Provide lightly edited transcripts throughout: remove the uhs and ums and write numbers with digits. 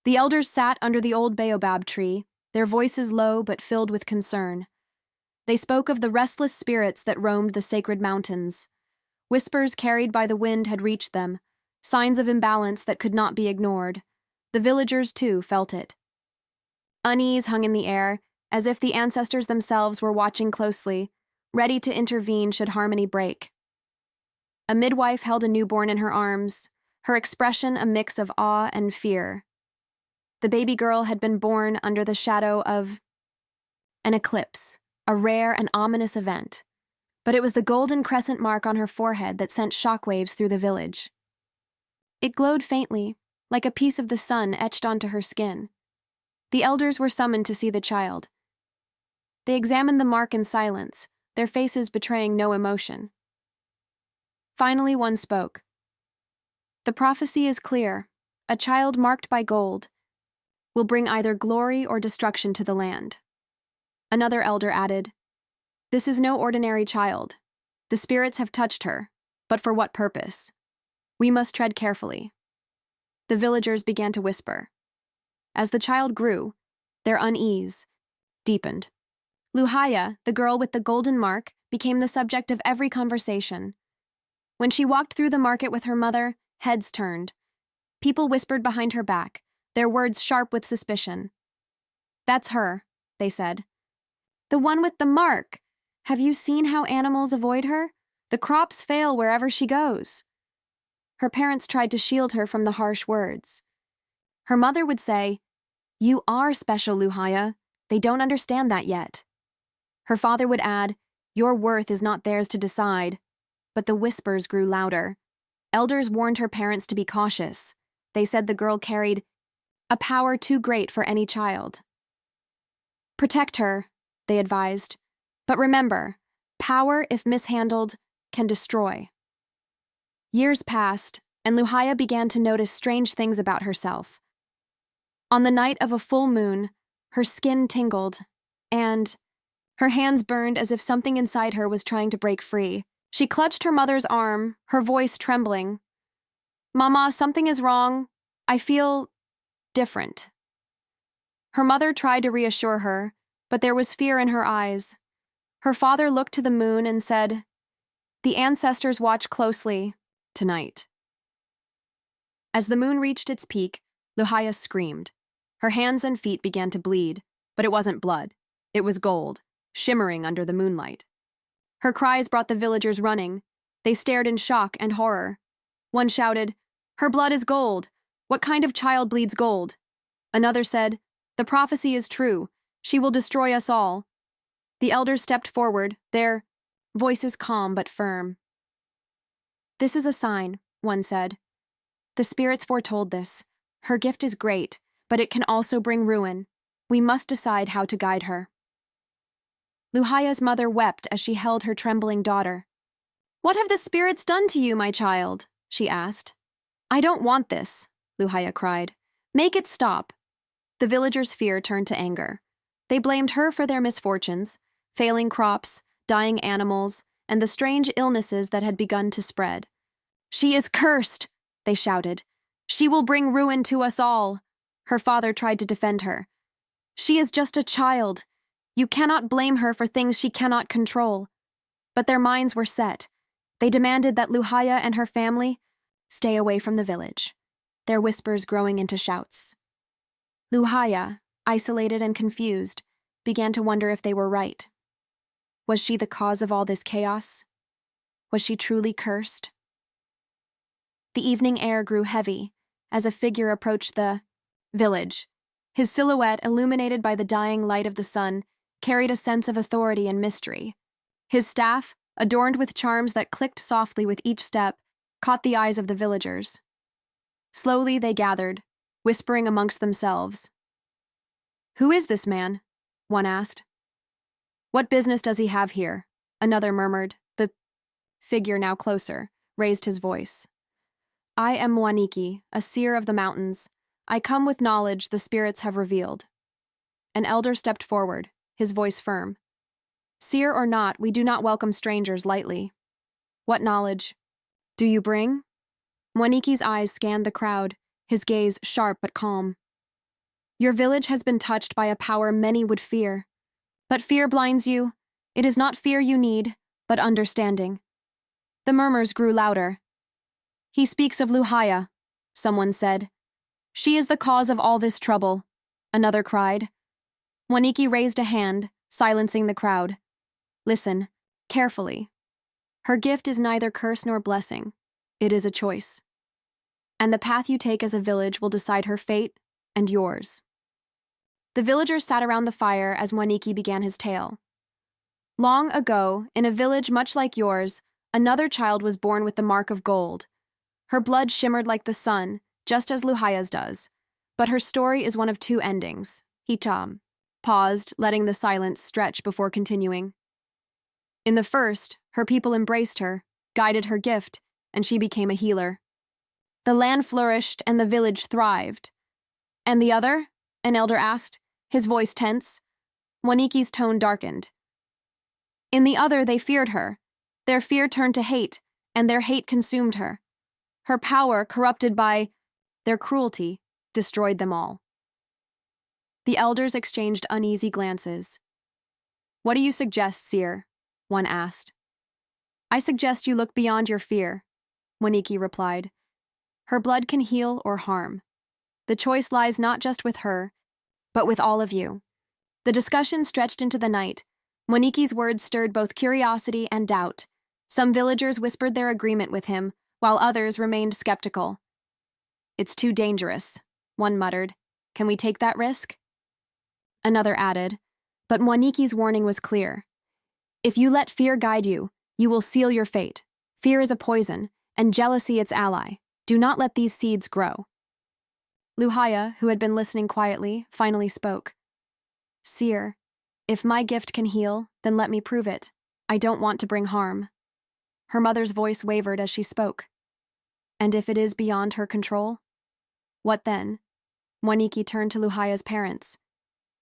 The elders sat under the old baobab tree, their voices low but filled with concern. They spoke of the restless spirits that roamed the sacred mountains. Whispers carried by the wind had reached them, signs of imbalance that could not be ignored. The villagers, too, felt it. Unease hung in the air, as if the ancestors themselves were watching closely, ready to intervene should harmony break. A midwife held a newborn in her arms, her expression a mix of awe and fear. The baby girl had been born under the shadow of an eclipse, a rare and ominous event. But it was the golden crescent mark on her forehead that sent shockwaves through the village. It glowed faintly, like a piece of the sun etched onto her skin. The elders were summoned to see the child. They examined the mark in silence, their faces betraying no emotion. Finally, one spoke. The prophecy is clear. A child marked by gold will bring either glory or destruction to the land. Another elder added, "This is no ordinary child. The spirits have touched her, but for what purpose? We must tread carefully." The villagers began to whisper. As the child grew, their unease deepened. Luhaya, the girl with the golden mark, became the subject of every conversation. When she walked through the market with her mother, heads turned. People whispered behind her back, their words sharp with suspicion. "That's her," they said. "The one with the mark. Have you seen how animals avoid her? The crops fail wherever she goes." Her parents tried to shield her from the harsh words. Her mother would say, "You are special, Luhaya. They don't understand that yet." Her father would add, "Your worth is not theirs to decide." But the whispers grew louder. Elders warned her parents to be cautious. They said the girl carried a power too great for any child. "Protect her," they advised. "But remember, power, if mishandled, can destroy." Years passed, and Luhaya began to notice strange things about herself. On the night of a full moon, her skin tingled, and her hands burned as if something inside her was trying to break free. She clutched her mother's arm, her voice trembling. "Mama, something is wrong. I feel different." Her mother tried to reassure her, but there was fear in her eyes. Her father looked to the moon and said, "The ancestors watch closely tonight." As the moon reached its peak, Luhaya screamed. Her hands and feet began to bleed, but it wasn't blood. It was gold, shimmering under the moonlight. Her cries brought the villagers running. They stared in shock and horror. One shouted, "Her blood is gold. What kind of child bleeds gold?" Another said, "The prophecy is true. She will destroy us all." The elders stepped forward, their voices calm but firm. "This is a sign," one said. "The spirits foretold this. Her gift is great, but it can also bring ruin. We must decide how to guide her." Luhaya's mother wept as she held her trembling daughter. "What have the spirits done to you, my child?" she asked. "I don't want this," Luhaya cried. "Make it stop." The villagers' fear turned to anger. They blamed her for their misfortunes, failing crops, dying animals, and the strange illnesses that had begun to spread. "She is cursed," they shouted. "She will bring ruin to us all." Her father tried to defend her. "She is just a child. You cannot blame her for things she cannot control." But their minds were set. They demanded that Luhaya and her family stay away from the village, their whispers growing into shouts. Luhaya, isolated and confused, began to wonder if they were right. Was she the cause of all this chaos? Was she truly cursed? The evening air grew heavy as a figure approached the village. His silhouette, illuminated by the dying light of the sun, carried a sense of authority and mystery. His staff, adorned with charms that clicked softly with each step, caught the eyes of the villagers. Slowly they gathered, whispering amongst themselves. "Who is this man?" one asked. "What business does he have here?" another murmured. The figure, now closer, raised his voice. "I am Mwaniki, a seer of the mountains. I come with knowledge the spirits have revealed." An elder stepped forward, his voice firm. "Seer or not, we do not welcome strangers lightly." "What knowledge do you bring?" Mwaniki's eyes scanned the crowd, his gaze sharp but calm. Your village has been touched by a power many would fear. But fear blinds you. It is not fear you need, but understanding. The murmurs grew louder. He speaks of Luhaya, someone said. She is the cause of all this trouble, another cried. Mwaniki raised a hand, silencing the crowd. Listen, carefully. Her gift is neither curse nor blessing. It is a choice. And the path you take as a village will decide her fate and yours. The villagers sat around the fire as Mwaniki began his tale. Long ago, in a village much like yours, another child was born with the mark of gold. Her blood shimmered like the sun, just as Luhaya's does. But her story is one of two endings. He paused, letting the silence stretch before continuing. In the first, her people embraced her, guided her gift, and she became a healer. The land flourished and the village thrived. And the other? An elder asked, his voice tense. Mwaniki's tone darkened. In the other, they feared her. Their fear turned to hate, and their hate consumed her. Her power, corrupted by their cruelty, destroyed them all. The elders exchanged uneasy glances. What do you suggest, seer? One asked. I suggest you look beyond your fear, Mwaniki replied. Her blood can heal or harm. The choice lies not just with her, but with all of you. The discussion stretched into the night. Mwaniki's words stirred both curiosity and doubt. Some villagers whispered their agreement with him, while others remained skeptical. It's too dangerous, one muttered. Can we take that risk? Another added, but Mwaniki's warning was clear. If you let fear guide you, you will seal your fate. Fear is a poison, and jealousy its ally. Do not let these seeds grow. Luhaya, who had been listening quietly, finally spoke. Seer, if my gift can heal, then let me prove it. I don't want to bring harm. Her mother's voice wavered as she spoke. And if it is beyond her control? What then? Mwaniki turned to Luhaya's parents.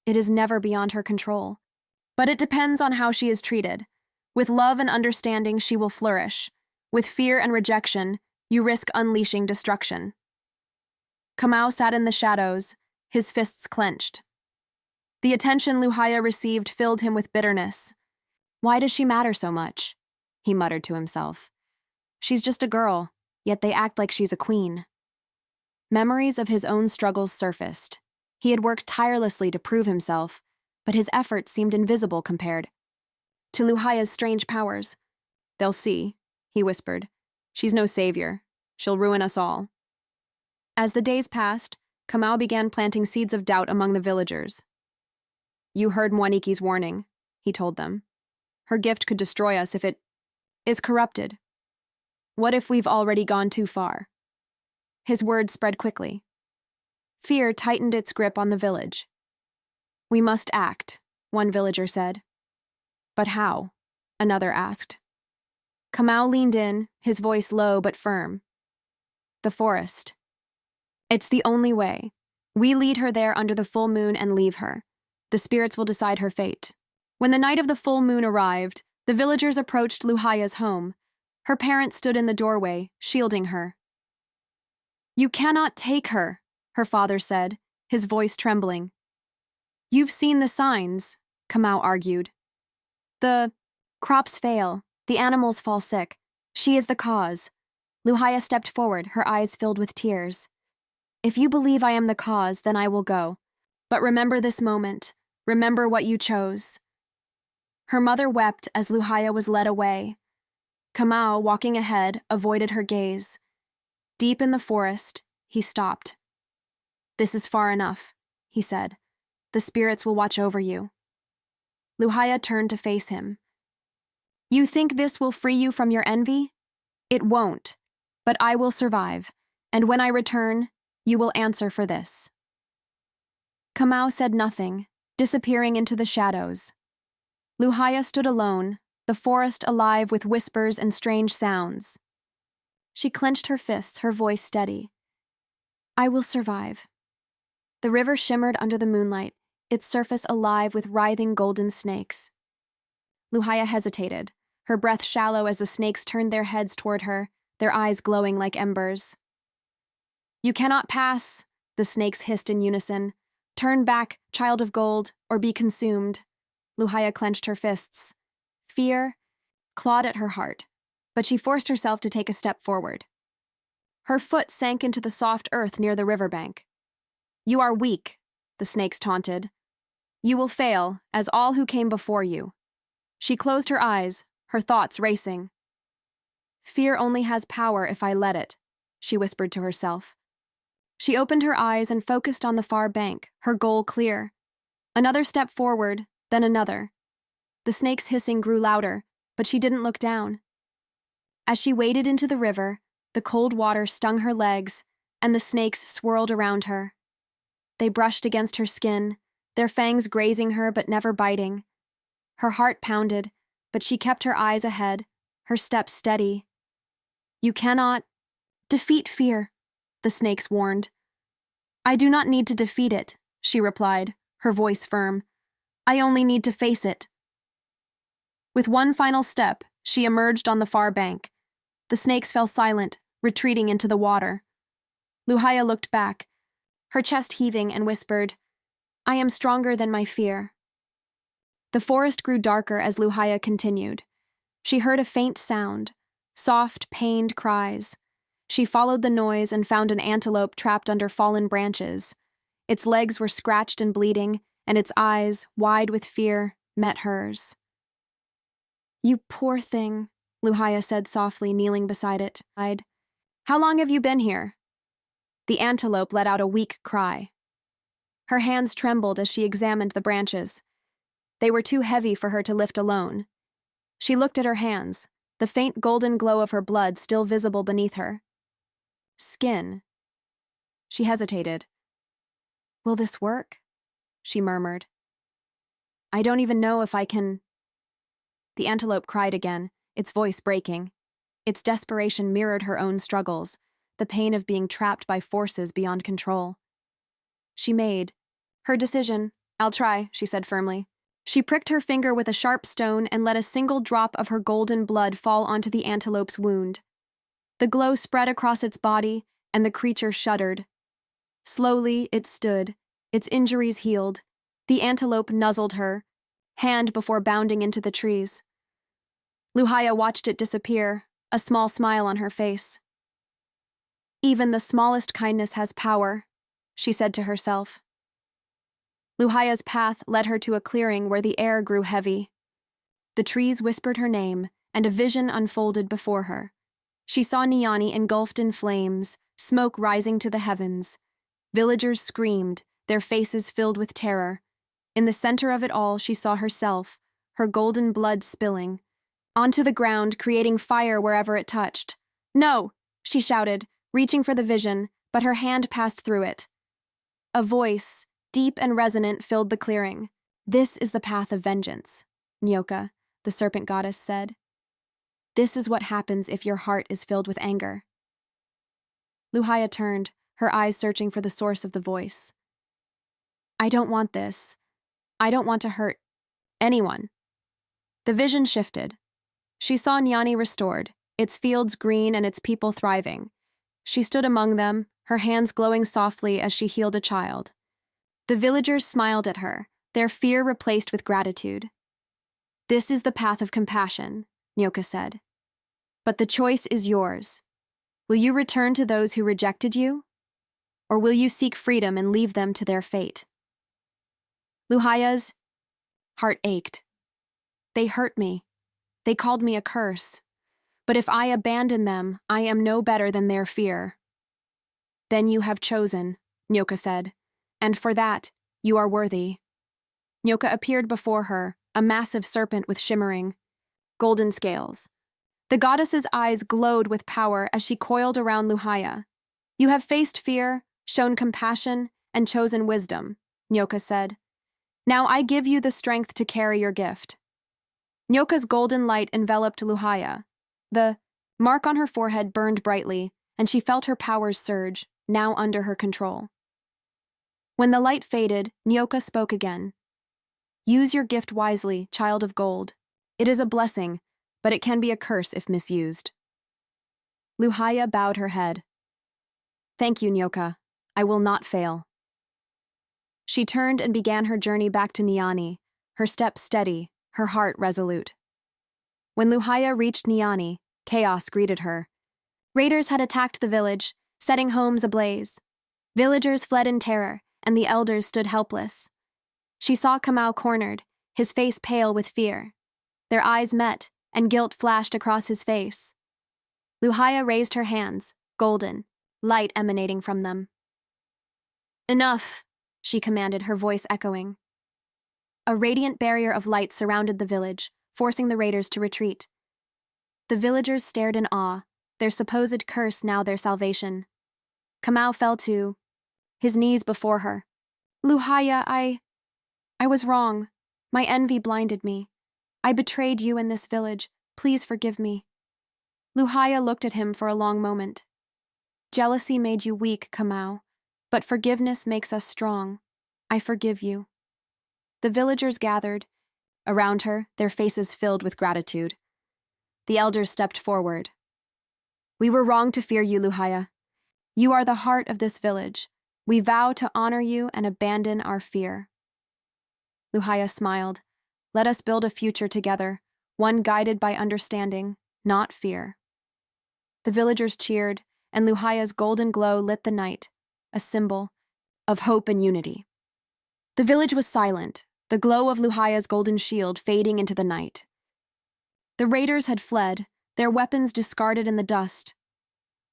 It is never beyond her control. But it depends on how she is treated. With love and understanding, she will flourish. With fear and rejection, you risk unleashing destruction. Kamau sat in the shadows, his fists clenched. The attention Luhaya received filled him with bitterness. Why does she matter so much? He muttered to himself. She's just a girl, yet they act like she's a queen. Memories of his own struggles surfaced. He had worked tirelessly to prove himself, but his efforts seemed invisible compared to Luhaya's strange powers. They'll see, he whispered. She's no savior. She'll ruin us all. As the days passed, Kamau began planting seeds of doubt among the villagers. You heard Mwaniki's warning, he told them. Her gift could destroy us if it is corrupted. What if we've already gone too far? His words spread quickly. Fear tightened its grip on the village. We must act, one villager said. But how? Another asked. Kamau leaned in, his voice low but firm. The forest. It's the only way. We lead her there under the full moon and leave her. The spirits will decide her fate. When the night of the full moon arrived, the villagers approached Luhaya's home. Her parents stood in the doorway, shielding her. You cannot take her, her father said, his voice trembling. You've seen the signs, Kamau argued. The crops fail, the animals fall sick. She is the cause. Luhaya stepped forward, her eyes filled with tears. If you believe I am the cause, then I will go. But remember this moment. Remember what you chose. Her mother wept as Luhaya was led away. Kamau, walking ahead, avoided her gaze. Deep in the forest, he stopped. This is far enough, he said. The spirits will watch over you. Luhaya turned to face him. You think this will free you from your envy? It won't, but I will survive, and when I return, you will answer for this. Kamau said nothing, disappearing into the shadows. Luhaya stood alone, the forest alive with whispers and strange sounds. She clenched her fists, her voice steady. I will survive. The river shimmered under the moonlight, its surface alive with writhing golden snakes. Luhaya hesitated, her breath shallow as the snakes turned their heads toward her, their eyes glowing like embers. You cannot pass, the snakes hissed in unison. Turn back, child of gold, or be consumed. Luhaya clenched her fists. Fear clawed at her heart, but she forced herself to take a step forward. Her foot sank into the soft earth near the riverbank. You are weak, the snakes taunted. You will fail, as all who came before you. She closed her eyes, her thoughts racing. Fear only has power if I let it, she whispered to herself. She opened her eyes and focused on the far bank, her goal clear. Another step forward, then another. The snake's hissing grew louder, but she didn't look down. As she waded into the river, the cold water stung her legs, and the snakes swirled around her. They brushed against her skin, their fangs grazing her but never biting. Her heart pounded, but she kept her eyes ahead, her steps steady. You cannot defeat fear, the snakes warned. I do not need to defeat it, she replied, her voice firm. I only need to face it. With one final step, she emerged on the far bank. The snakes fell silent, retreating into the water. Luhaya looked back, her chest heaving, and whispered, I am stronger than my fear. The forest grew darker as Luhaya continued. She heard a faint sound, soft, pained cries. She followed the noise and found an antelope trapped under fallen branches. Its legs were scratched and bleeding, and its eyes, wide with fear, met hers. You poor thing, Luhaya said softly, kneeling beside it. How long have you been here? The antelope let out a weak cry. Her hands trembled as she examined the branches. They were too heavy for her to lift alone. She looked at her hands, the faint golden glow of her blood still visible beneath her. Skin. She hesitated. Will this work? She murmured. I don't even know if I can. The antelope cried again, its voice breaking. Its desperation mirrored her own struggles, the pain of being trapped by forces beyond control. She made her decision. I'll try, she said firmly. She pricked her finger with a sharp stone and let a single drop of her golden blood fall onto the antelope's wound. The glow spread across its body, and the creature shuddered. Slowly, it stood, its injuries healed. The antelope nuzzled her, hand before bounding into the trees. Luhaya watched it disappear, a small smile on her face. Even the smallest kindness has power, she said to herself. Luhaya's path led her to a clearing where the air grew heavy. The trees whispered her name, and a vision unfolded before her. She saw Nyani engulfed in flames, smoke rising to the heavens. Villagers screamed, their faces filled with terror. In the center of it all, she saw herself, her golden blood spilling onto the ground, creating fire wherever it touched. No, she shouted, reaching for the vision, but her hand passed through it. A voice, deep and resonant, filled the clearing. This is the path of vengeance, Nyoka, the serpent goddess said. This is what happens if your heart is filled with anger. Luhaya turned, her eyes searching for the source of the voice. I don't want this. I don't want to hurt anyone. The vision shifted. She saw Nyani restored, its fields green and its people thriving. She stood among them, her hands glowing softly as she healed a child. The villagers smiled at her, their fear replaced with gratitude. This is the path of compassion, Nyoka said. But the choice is yours. Will you return to those who rejected you? Or will you seek freedom and leave them to their fate? Luhaya's heart ached. They hurt me. They called me a curse. But if I abandon them, I am no better than their fear. Then you have chosen, Nyoka said, and for that, you are worthy. Nyoka appeared before her, a massive serpent with shimmering golden scales. The goddess's eyes glowed with power as she coiled around Luhaya. You have faced fear, shown compassion, and chosen wisdom, Nyoka said. Now I give you the strength to carry your gift. Nyoka's golden light enveloped Luhaya. The mark on her forehead burned brightly, and she felt her powers surge, now under her control. When the light faded, Nyoka spoke again. Use your gift wisely, child of gold. It is a blessing, but it can be a curse if misused. Luhaya bowed her head. Thank you, Nyoka. I will not fail. She turned and began her journey back to Nyani, her steps steady, her heart resolute. When Luhaya reached Nyani, chaos greeted her. Raiders had attacked the village, setting homes ablaze. Villagers fled in terror, and the elders stood helpless. She saw Kamau cornered, his face pale with fear. Their eyes met, and guilt flashed across his face. Luhaya raised her hands, golden, light emanating from them. "Enough," she commanded, her voice echoing. A radiant barrier of light surrounded the village, forcing the raiders to retreat. The villagers stared in awe, their supposed curse now their salvation. Kamau fell to his knees before her. "Luhaya, I was wrong. My envy blinded me. I betrayed you in this village. Please forgive me." Luhaya looked at him for a long moment. "Jealousy made you weak, Kamau, but forgiveness makes us strong. I forgive you." The villagers gathered around her, their faces filled with gratitude. The elders stepped forward. "We were wrong to fear you, Luhaya. You are the heart of this village. We vow to honor you and abandon our fear." Luhaya smiled. "Let us build a future together, one guided by understanding, not fear." The villagers cheered, and Luhaya's golden glow lit the night, a symbol of hope and unity. The village was silent, the glow of Luhaya's golden shield fading into the night. The raiders had fled, their weapons discarded in the dust.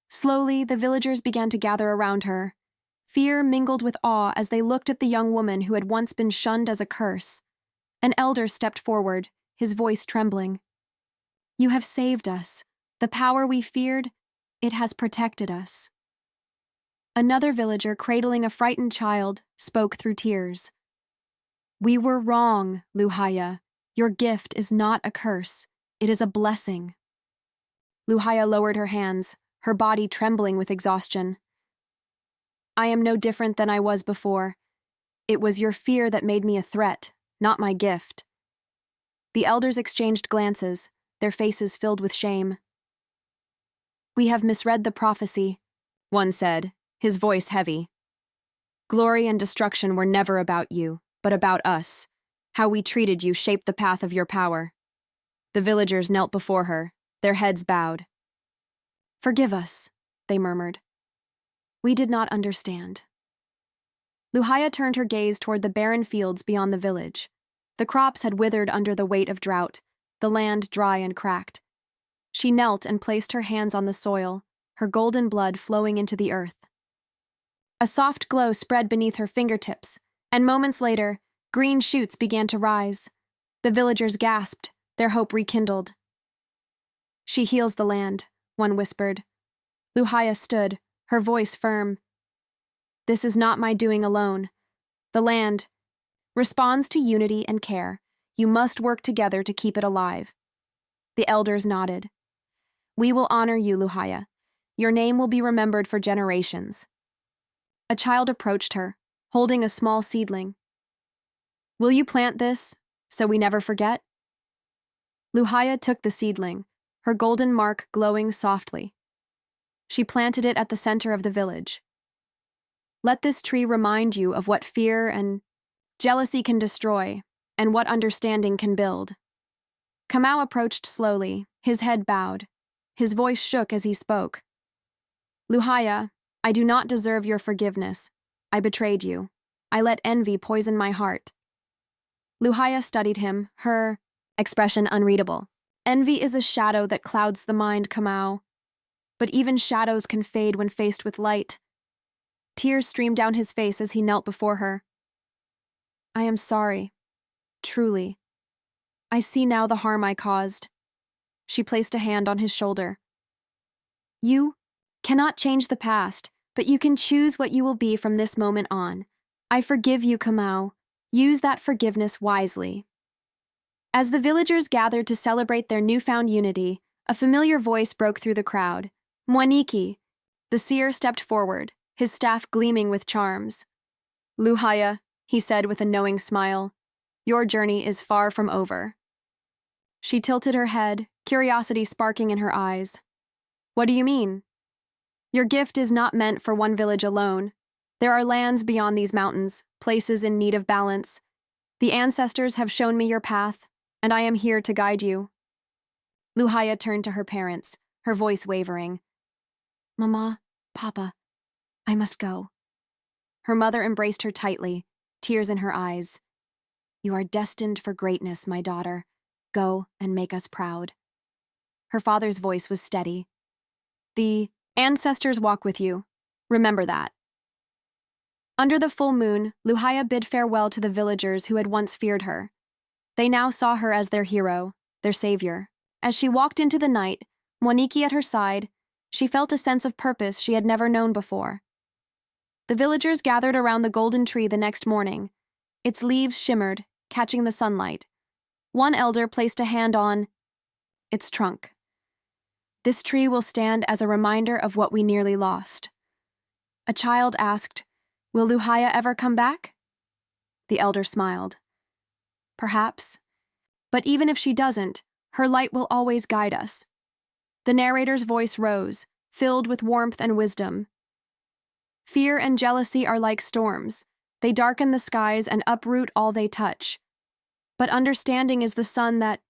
Slowly, the villagers began to gather around her. Fear mingled with awe as they looked at the young woman who had once been shunned as a curse. An elder stepped forward, his voice trembling. "You have saved us. The power we feared, it has protected us." Another villager, cradling a frightened child, spoke through tears. "We were wrong, Luhaya. Your gift is not a curse. It is a blessing." Luhaya lowered her hands, her body trembling with exhaustion. "I am no different than I was before. It was your fear that made me a threat, not my gift." The elders exchanged glances, their faces filled with shame. "We have misread the prophecy," one said, his voice heavy. "Glory and destruction were never about you, but about us. How we treated you shaped the path of your power." The villagers knelt before her, their heads bowed. "Forgive us," they murmured. "We did not understand." Luhaya turned her gaze toward the barren fields beyond the village. The crops had withered under the weight of drought, the land dry and cracked. She knelt and placed her hands on the soil, her golden blood flowing into the earth. A soft glow spread beneath her fingertips, and moments later, green shoots began to rise. The villagers gasped, their hope rekindled. "She heals the land," one whispered. Luhaya stood, her voice firm. "This is not my doing alone. The land responds to unity and care. You must work together to keep it alive." The elders nodded. "We will honor you, Luhaya. Your name will be remembered for generations." A child approached her, holding a small seedling. "Will you plant this, so we never forget?" Luhaya took the seedling, her golden mark glowing softly. She planted it at the center of the village. "Let this tree remind you of what fear and jealousy can destroy, and what understanding can build." Kamau approached slowly, his head bowed. His voice shook as he spoke. "Luhaya, I do not deserve your forgiveness. I betrayed you. I let envy poison my heart." Luhaya studied him, her expression unreadable. "Envy is a shadow that clouds the mind, Kamau. But even shadows can fade when faced with light." Tears streamed down his face as he knelt before her. "I am sorry. Truly. I see now the harm I caused." She placed a hand on his shoulder. "You cannot change the past, but you can choose what you will be from this moment on. I forgive you, Kamau. Use that forgiveness wisely." As the villagers gathered to celebrate their newfound unity, a familiar voice broke through the crowd. "Mwaniki." The seer stepped forward, his staff gleaming with charms. "Luhaya," he said with a knowing smile, "your journey is far from over." She tilted her head, curiosity sparking in her eyes. "What do you mean?" "Your gift is not meant for one village alone. There are lands beyond these mountains, places in need of balance. The ancestors have shown me your path, and I am here to guide you. Luhaya turned to her parents, her voice wavering. Mama, Papa, I must go. Her mother embraced her tightly, tears in her eyes. You are destined for greatness, my daughter. Go and make us proud. Her father's voice was steady. The ancestors walk with you. Remember that. Under the full moon, Luhaya bid farewell to the villagers who had once feared her. They now saw her as their hero, their savior. As she walked into the night, Mwaniki at her side, she felt a sense of purpose she had never known before. The villagers gathered around the golden tree the next morning. Its leaves shimmered, catching the sunlight. One elder placed a hand on its trunk. This tree will stand as a reminder of what we nearly lost. A child asked, Will Luhaya ever come back? The elder smiled. Perhaps. But even if she doesn't, her light will always guide us. The narrator's voice rose, filled with warmth and wisdom. Fear and jealousy are like storms. They darken the skies and uproot all they touch. But understanding is the sun that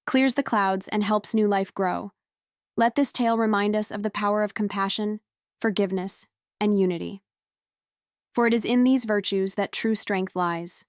clears the clouds and helps new life grow. Let this tale remind us of the power of compassion, forgiveness, and unity. For it is in these virtues that true strength lies.